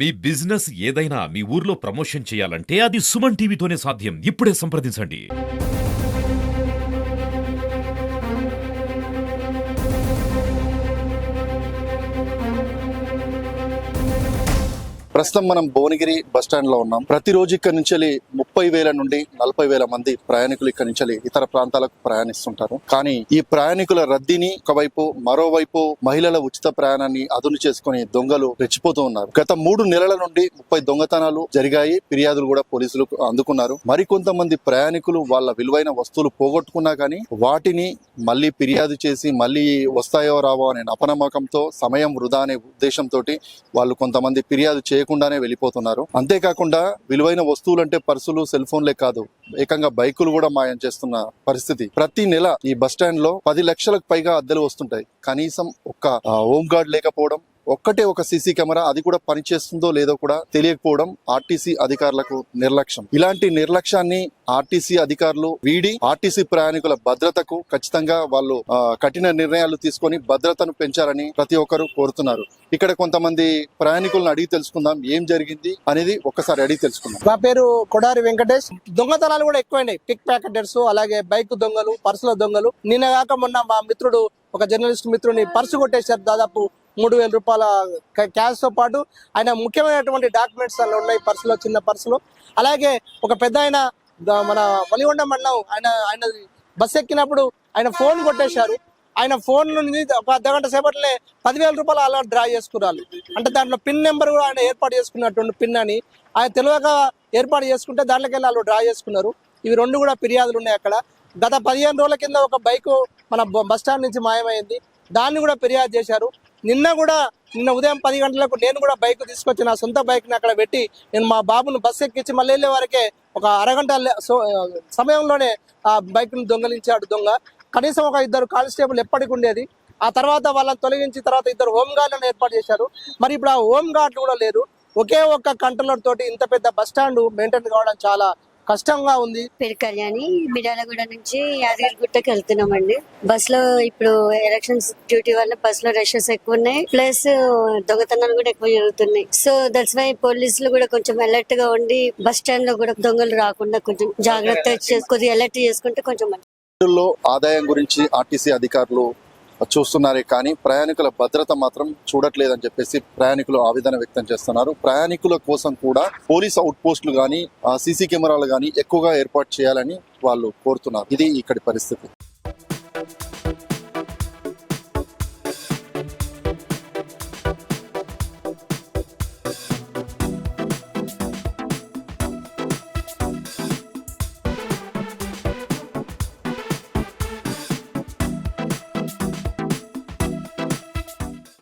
మీ business ఏదైనా మీ ఊర్లో promotion చేయాలంటే అది సుమన్ టీవీతోనే సాధ్యం. ఇప్పుడే సంప్రదించండి. ప్రస్తుతం మనం భువనగిరి బస్టాండ్ లో ఉన్నాం. ప్రతిరోజు ఇక్కడ నుంచి 30,000 నుండి 40,000 మంది ప్రయాణికులు ఇక్కడ నుంచి ఇతర ప్రాంతాలకు ప్రయాణిస్తుంటారు. కానీ ఈ ప్రయాణికుల రద్దీని ఒకవైపు, మరోవైపు మహిళల ఉచిత ప్రయాణాన్ని అదును చేసుకుని దొంగలు రెచ్చిపోతూ ఉన్నారు. గత 3 నెలల నుండి 30 దొంగతనాలు జరిగాయి. ఫిర్యాదులు కూడా పోలీసులు అందుకున్నారు. మరికొంతమంది ప్రయాణికులు వాళ్ళ విలువైన వస్తువులు పోగొట్టుకున్నా కానీ వాటిని మళ్ళీ ఫిర్యాదు చేసి మళ్ళీ వస్తాయో రావో అనే అపనమ్మకంతో, సమయం వృధా అనే ఉద్దేశంతో వాళ్ళు కొంతమంది ఫిర్యాదు చేయకుండానే వెళ్ళిపోతున్నారు. అంతేకాకుండా విలువైన వస్తువులు అంటే పర్సులు, సెల్ ఫోన్లే కాదు, ఏకంగా బైకులు కూడా మాయం చేస్తున్న పరిస్థితి. ప్రతి నెల ఈ బస్ స్టాండ్ లో 10 లక్షలకు పైగా అద్దెలు వస్తుంటాయి. కనీసం ఒక్క హోమ్ గార్డ్ లేకపోవడం, ఒక్కటే ఒక సీసీ కెమెరా, అది కూడా పనిచేస్తుందో లేదో కూడా తెలియకపోవడం ఆర్టీసీ అధికారులకు నిర్లక్ష్యం. ఇలాంటి నిర్లక్ష్యాన్ని ఆర్టీసీ అధికారులు వీడి ఆర్టీసీ ప్రయాణికుల భద్రతకు ఖచ్చితంగా వాళ్ళు కఠిన నిర్ణయాలు తీసుకొని భద్రతను పెంచాలని ప్రతి ఒక్కరు కోరుతున్నారు. ఇక్కడ కొంతమంది ప్రయాణికులను అడిగి తెలుసుకుందాం ఏం జరిగింది అనేది. ఒక్కసారి అడిగి తెలుసుకుందాం. నా పేరు కొడారి వెంకటేష్. దొంగతనాలు కూడా ఎక్కువైనాయి. పిక్ ప్యాకెటర్స్, అలాగే బైక్ దొంగలు, పర్సుల దొంగలు. నిన్న కాక మొన్న మా మిత్రుడు, ఒక జర్నలిస్ట్ మిత్రుని పర్సు కొట్టేశారు. దాదాపు 3,000 రూపాయల క్యాష్ తో పాటు ఆయన ముఖ్యమైనటువంటి డాక్యుమెంట్స్ అలా ఉన్నాయి పర్సులో, చిన్న పర్సులో. అలాగే ఒక పెద్ద ఆయన మన వలిగొండ మండలం, ఆయన బస్సు ఎక్కినప్పుడు ఆయన ఫోన్ కొట్టేశారు. ఆయన ఫోన్ నుండి ఒక అర్ధగంట సేపట్లే 10,000 రూపాయలు అలా డ్రా చేసుకున్నారు. అంటే దాంట్లో పిన్ నెంబర్ కూడా ఆయన ఏర్పాటు చేసుకున్నటువంటి పిన్ అని ఆయన తెలియక ఏర్పాటు చేసుకుంటే దాంట్లోకి వెళ్ళి వాళ్ళు డ్రా చేసుకున్నారు. ఇవి 2 కూడా ఫిర్యాదులు ఉన్నాయి అక్కడ. గత 15 రోజుల కింద ఒక బైక్ మన బస్ స్టాండ్ నుంచి మాయమైంది. దాన్ని కూడా ఫిర్యాదు చేశారు. నిన్న ఉదయం 10 గంటలకు నేను కూడా బైక్ తీసుకొచ్చి, నా సొంత బైక్ని అక్కడ పెట్టి నేను మా బాబును బస్సు ఎక్కించి మళ్ళీ వెళ్ళే వరకే ఒక అరగంట సమయంలోనే ఆ బైక్ను దొంగలించాడు దొంగ. కనీసం ఒక 2 కానిస్టేబుల్ ఎప్పటికి ఉండేది. ఆ తర్వాత వాళ్ళని తొలగించి తర్వాత 2 హోమ్ గార్డులను ఏర్పాటు చేశారు. మరి ఇప్పుడు ఆ హోమ్ గార్డులు కూడా లేరు. ఒకే ఒక్క కంట్రోలర్ తోటి ఇంత పెద్ద బస్ స్టాండ్ మెయింటైన్ కావడం చాలా కష్టంగా ఉంది. పేరు కళ్యాణి, మిర్యాలగూడ నుంచి యాదగిరిగుట్టకి వెళ్తున్నామండి. బస్ లో ఇప్పుడు ఎలక్షన్స్ డ్యూటీ వల్ల బస్ లో రషెస్ ఎక్కువ ఉన్నాయి, ప్లస్ దొంగతనాలు కూడా ఎక్కువ జరుగుతున్నాయి. సో దట్స్ వై పోలీసులు కూడా కొంచెం అలర్ట్ గా ఉండి బస్ స్టాండ్ లో కూడా దొంగలు రాకుండా కొంచెం జాగ్రత్త కొద్దిగా అలర్ట్ చేసుకుంటే కొంచెం మంచి. ఆదాయం గురించి ఆర్టీసీ అధికారులు చూస్తున్నారే కానీ ప్రయాణికుల భద్రత మాత్రం చూడట్లేదని చెప్పేసి ప్రయాణికులు ఆవేదన వ్యక్తం చేస్తున్నారు. ప్రయాణికుల కోసం కూడా పోలీస్ అవుట్ పోస్టులు కానీ, సీసీ కెమెరాలు కానీ ఎక్కువగా ఏర్పాటు చేయాలని వాళ్ళు కోరుతున్నారు. ఇది ఇక్కడి పరిస్థితి.